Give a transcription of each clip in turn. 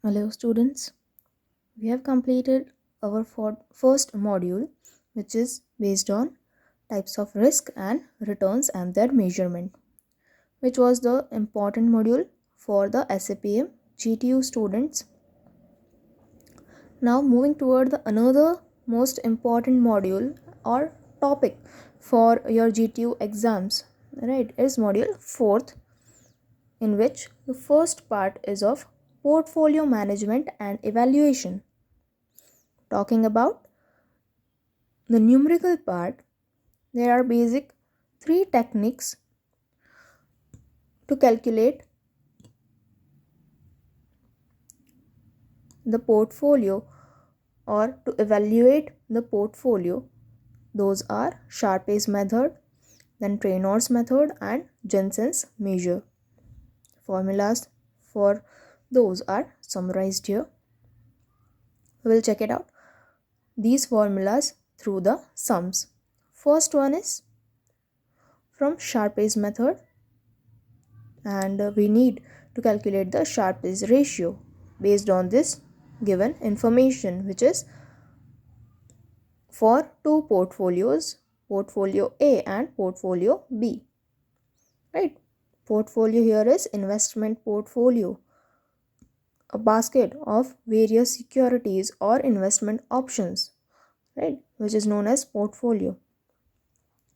Hello, students. We have completed our first module, which is based on types of risk and returns and their measurement, which was the important module for the SAPM GTU students. Now, moving toward the another most important module or topic for your GTU exams, right, is module 4th, in which the first part is of portfolio management and evaluation. Talking about the numerical part, there are basic three techniques to calculate the portfolio or to evaluate the portfolio. Those are Sharpe's method, then Trainor's method, and Jensen's measure. Formulas for those are summarized here. We'll check it out. These formulas through the sums. First one is from Sharpe's method, and we need to calculate the Sharpe's ratio based on this given information, which is for two portfolios, portfolio A and portfolio B. Right? Portfolio here is investment portfolio, a basket of various securities or investment options, right, which is known as portfolio.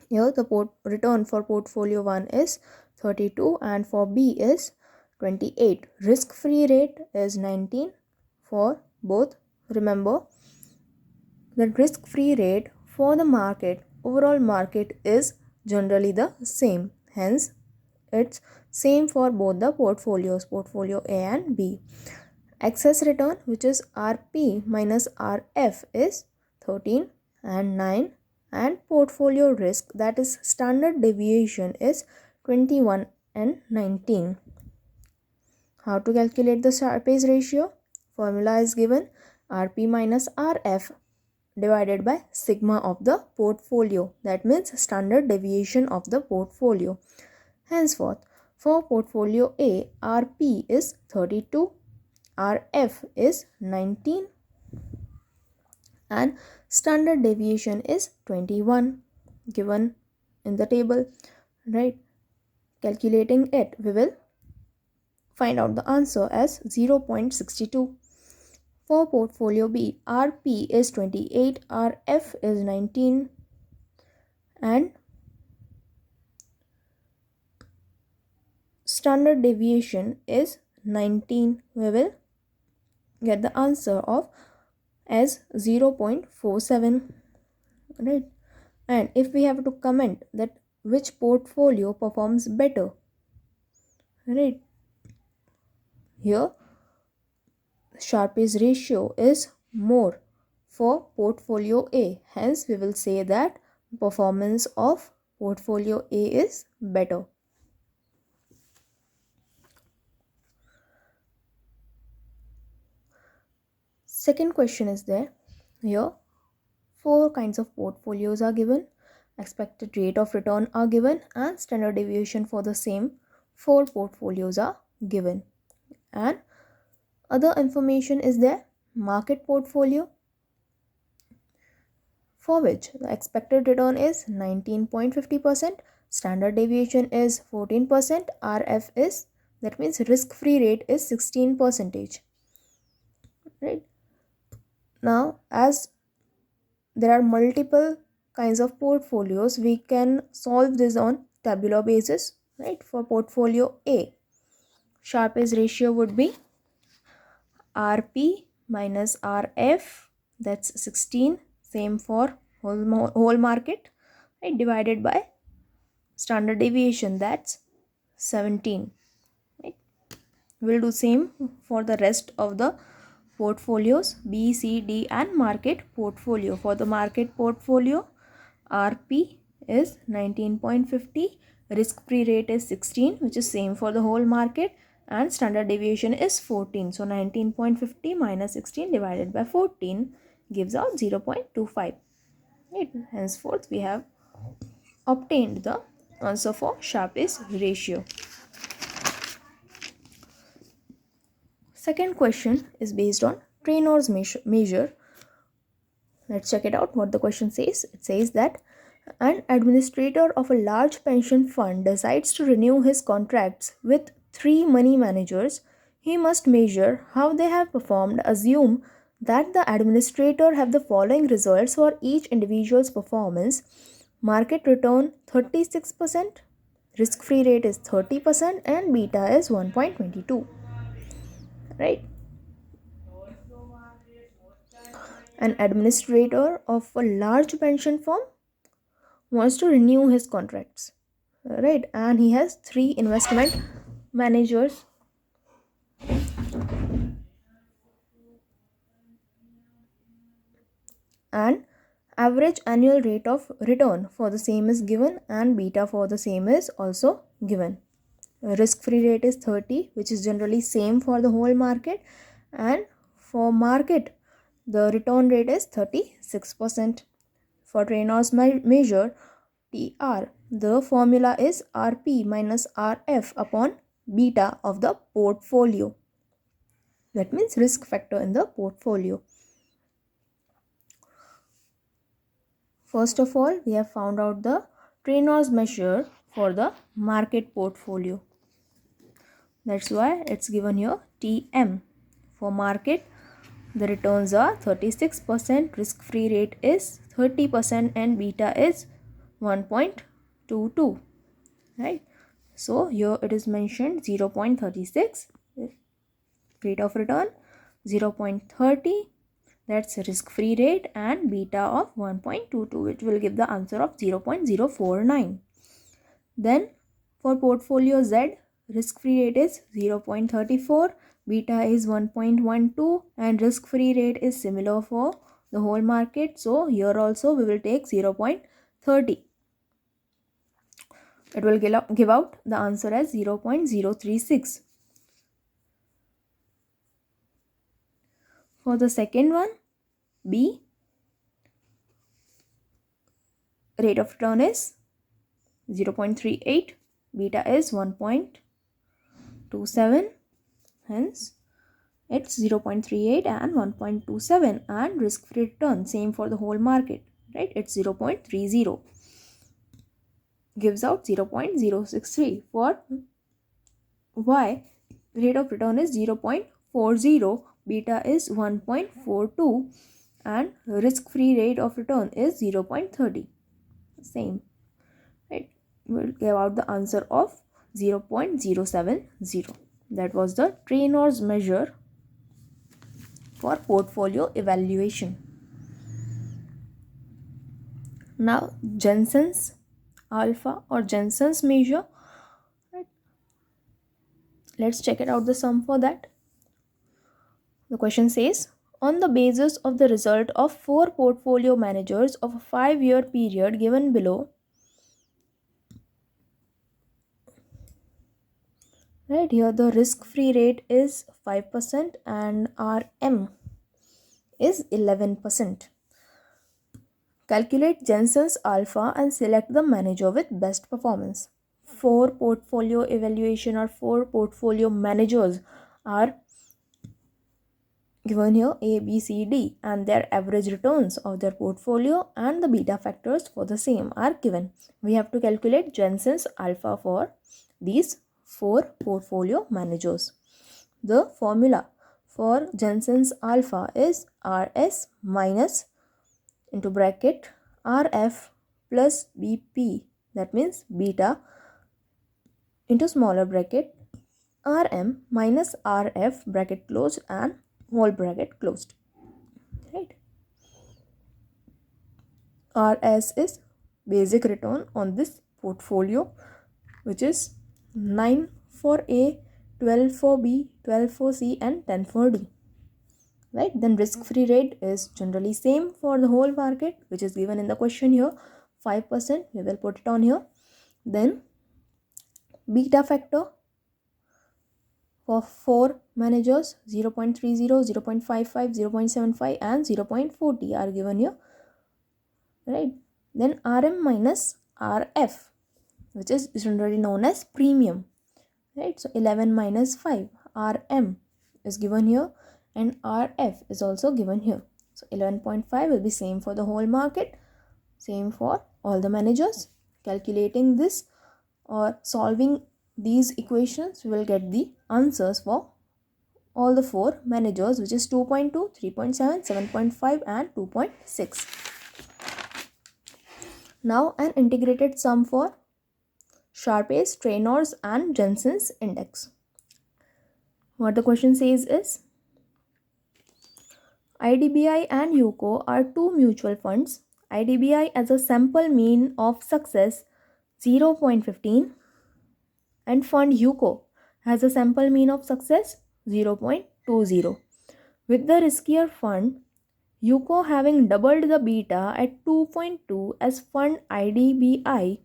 Here the return for portfolio 1 is 32 and for B is 28. Risk-free rate is 19 for both. Remember, the risk-free rate for the market, overall market, is generally the same. Hence, it's same for both the portfolios, portfolio A and B. Excess return, which is RP minus RF, is 13 and 9, and portfolio risk, that is standard deviation, is 21 and 19. How to calculate the Sharpe's ratio? Formula is given: RP minus RF divided by sigma of the portfolio, that means standard deviation of the portfolio. Henceforth, for portfolio A, RP is 32, RF is 19, and standard deviation is 21 given in the table, right? Calculating it, we will find out the answer as 0.62. For portfolio B, RP is 28, RF is 19, and standard deviation is 19. We will get the answer of as 0.47, right? And if we have to comment that which portfolio performs better, right, here Sharpe's ratio is more for portfolio A. Hence, we will say that performance of portfolio A is better. Second question is there. Here, four kinds of portfolios are given. Expected rate of return are given, and standard deviation for the same four portfolios are given. And other information is there. Market portfolio, for which the expected return is 19.50%, standard deviation is 14%, RF is, that means risk-free rate, is 16%. Right? Now, as there are multiple kinds of portfolios, we can solve this on tabular basis. Right? For portfolio A, Sharpe's ratio would be RP minus RF, that's 16, same for whole market, right, divided by standard deviation, that's 17, right. We'll do same for the rest of the portfolios B, C, D, and market portfolio. For the market portfolio, RP is 19.50, risk-free rate is 16, which is same for the whole market, and standard deviation is 14. So 19.50 minus 16 divided by 14 gives out 0.25. Right? Henceforth, we have obtained the answer for Sharpe's ratio. Second question is based on Trainor's measure. Let's check it out what the question says. It says that an administrator of a large pension fund decides to renew his contracts with three money managers. He must measure how they have performed. Assume that the administrator have the following results for each individual's performance. Market return 36%, risk-free rate is 30%, and beta is 1.22. Right? An administrator of a large pension firm wants to renew his contracts, right? And he has three investment managers. And average annual rate of return for the same is given, and beta for the same is also given. Risk-free rate is 30, which is generally same for the whole market, and for market the return rate is 36%. For Trainor's measure TR, the formula is RP minus RF upon beta of the portfolio. That means risk factor in the portfolio. First of all, we have found out the Trainor's measure for the market portfolio. That's why it's given here TM. For market, the returns are 36%, risk-free rate is 30%, and beta is 1.22. Right? So here it is mentioned 0.36 rate of return, 0.30 that's risk-free rate, and beta of 1.22, which will give the answer of 0.049. Then for portfolio Z, risk-free rate is 0.34, beta is 1.12, and risk-free rate is similar for the whole market. So here also we will take 0.30. It will give out the answer as 0.036. For the second one, B, rate of return is 0.38, beta is 1.27, hence it's 0.38 and 1.27, and risk-free return same for the whole market, right? It's 0.30, gives out 0.063. For Y, rate of return is 0.40, beta is 1.42, and risk-free rate of return is 0.30. Same, right? We'll give out the answer of 0.070. That was the Trainor's measure for portfolio evaluation. Now Jensen's alpha or Jensen's measure, right? Let's check it out, the sum for that. The question says, on the basis of the result of 4 portfolio managers of a 5-year period given below, right, here the risk-free rate is 5% and RM is 11%. Calculate Jensen's alpha and select the manager with best performance. 4 portfolio evaluation or 4 portfolio managers are given here, A, B, C, D, and their average returns of their portfolio and the beta factors for the same are given. We have to calculate Jensen's alpha for these 4 portfolio managers. The formula for Jensen's alpha is RS minus into bracket RF plus BP, that means beta, into smaller bracket RM minus RF bracket closed and whole bracket closed, right? RS is basic return on this portfolio, which is 9 for A, 12 for B, 12 for C, and 10 for D, right? Then risk-free rate is generally same for the whole market, which is given in the question here, 5%. We will put it on here. Then beta factor for 4 managers, 0.30, 0.55, 0.75, and 0.40 are given here, right? Then RM minus RF, which is generally known as premium, right? So 11 minus 5, RM is given here and RF is also given here. So 11.5 will be same for the whole market, same for all the managers. Calculating this or solving these equations, we will get the answers for all the four managers, which is 2.2, 3.7, 7.5 and 2.6. Now an integrated sum for Sharpe's, Treanor's and Jensen's index. What the question says is, IDBI and UCO are two mutual funds. IDBI as a sample mean of success 0.15 and fund UCO has a sample mean of success 0.20. With the riskier fund UCO having doubled the beta at 2.2 as fund IDBI,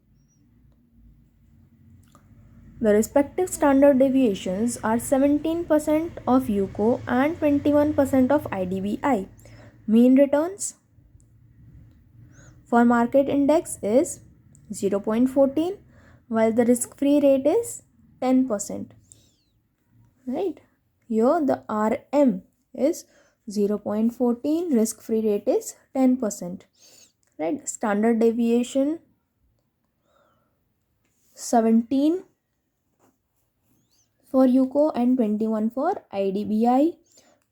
the respective standard deviations are 17% of UCO and 21% of IDBI. Mean returns for market index is 0.14 while the risk-free rate is 10%. Right? Here the RM is 0.14, risk-free rate is 10%. Right? Standard deviation 17 for UCO and 21 for IDBI.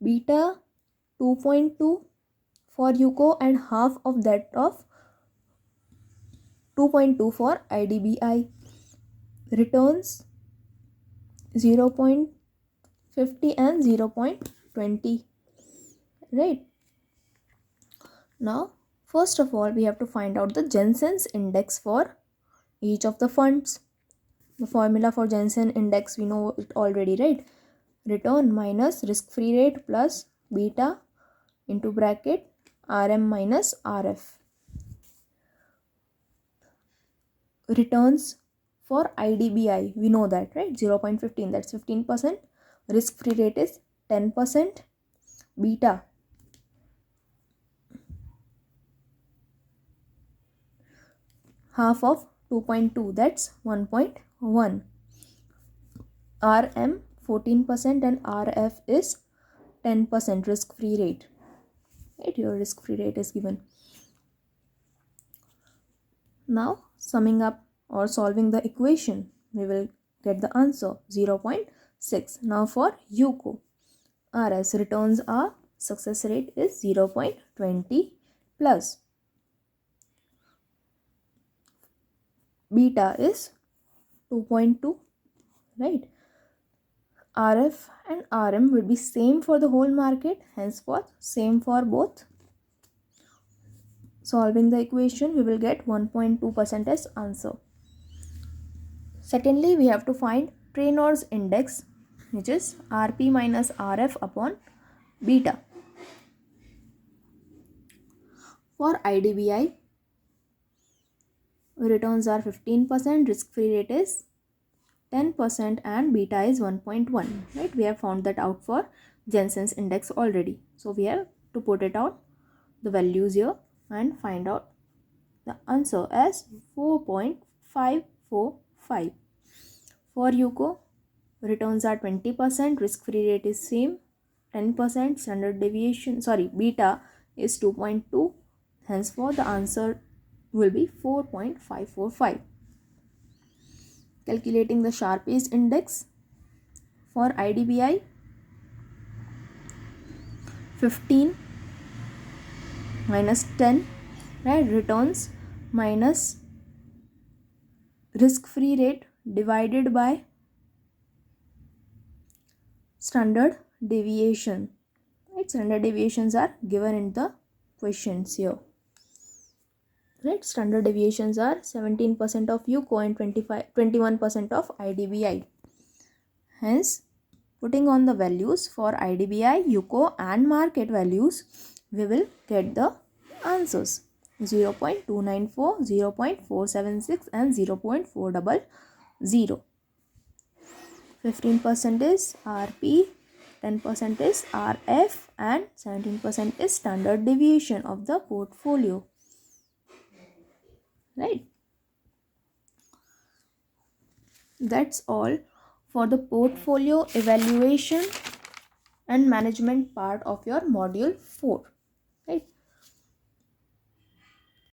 Beta 2.2 for UCO and half of that of 2.2 for IDBI. Returns 0.50 and 0.20. Right? Now, first of all, we have to find out the Jensen's index for each of the funds. The formula for Jensen index, we know it already, right? Return minus risk-free rate plus beta into bracket RM minus RF. Returns for IDBI, we know that, right? 0.15, that's 15%. Risk-free rate is 10%. Beta half of 2.2, that's 1.1. RM 14% and RF is 10% risk-free rate. Right, your risk-free rate is given. Now summing up or solving the equation, we will get the answer 0.6. Now for UCO, RS returns are success rate is 0.20 plus beta is 2.2, right? RF and RM will be same for the whole market, henceforth same for both. Solving the equation, we will get 1.2% as answer. Secondly, we have to find Treanor's index, which is RP minus RF upon beta. For IDBI, returns are 15%, risk-free rate is 10% and beta is 1.1. Right? We have found that out for Jensen's index already. So we have to put it out, the values here, and find out the answer as 4.545. For UCO, returns are 20%, risk-free rate is same, 10%, standard deviation, beta is 2.2, henceforth the answer will be 4.545. Calculating the Sharpe's index for IDBI, 15 minus 10, right? Returns minus risk-free rate divided by standard deviation. Right? Standard deviations are given in the questions here. Right? Standard deviations are 17% of UCO and 21% of IDBI. Hence, putting on the values for IDBI, UCO and market values, we will get the answers 0.294, 0.476 and 0.400. 15% is RP, 10% is RF and 17% is standard deviation of the portfolio. Right? That's all for the portfolio evaluation and management part of your module 4, right?